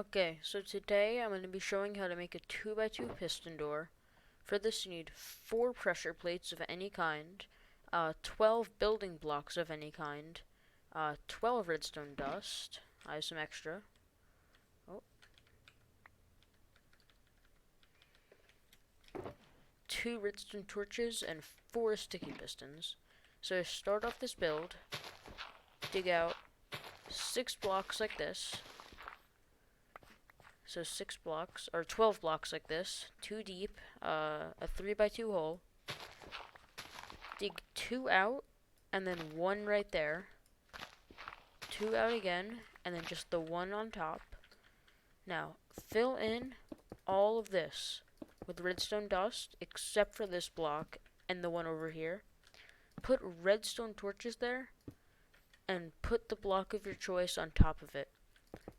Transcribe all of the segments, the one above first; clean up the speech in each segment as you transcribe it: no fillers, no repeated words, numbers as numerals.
Okay, so today I'm going to be showing how to make a 2x2 piston door. For this you need 4 pressure plates of any kind, 12 building blocks of any kind, 12 redstone dust, I have some extra, oh, 2 redstone torches, and 4 sticky pistons. So to start off this build, dig out 6 blocks like this. So 6 blocks, or 12 blocks like this, 2 deep, a 3x2 hole. Dig 2 out, and then 1 right there. 2 out again, and then just the 1 on top. Now, fill in all of this with redstone dust, except for this block and the one over here. Put redstone torches there, and put the block of your choice on top of it.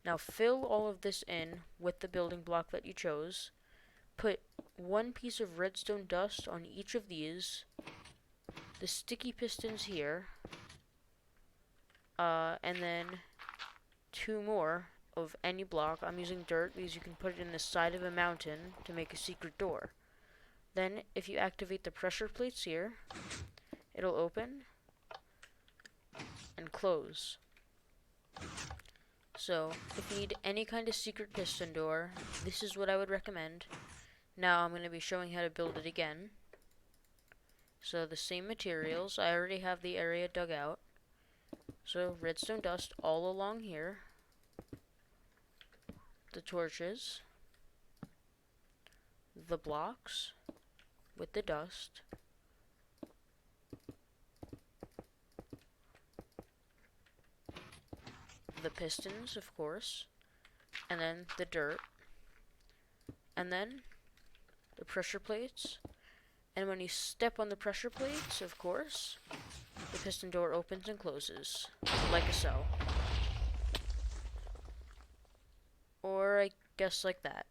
Now fill all of this in with the building block that you chose. Put 1 piece of redstone dust on each of these. The sticky pistons here. And then 2 more of any block. I'm using dirt because you can put it in the side of a mountain to make a secret door. Then if you activate the pressure plates here, it'll open and close. So, if you need any kind of secret piston door, this is what I would recommend. Now I'm going to be showing how to build it again. So the same materials, I already have the area dug out. So redstone dust all along here. The torches. The blocks with the dust. The pistons, of course, and then the dirt, and then the pressure plates. And when you step on the pressure plates, of course, the piston door opens and closes, like so. Or I guess like that.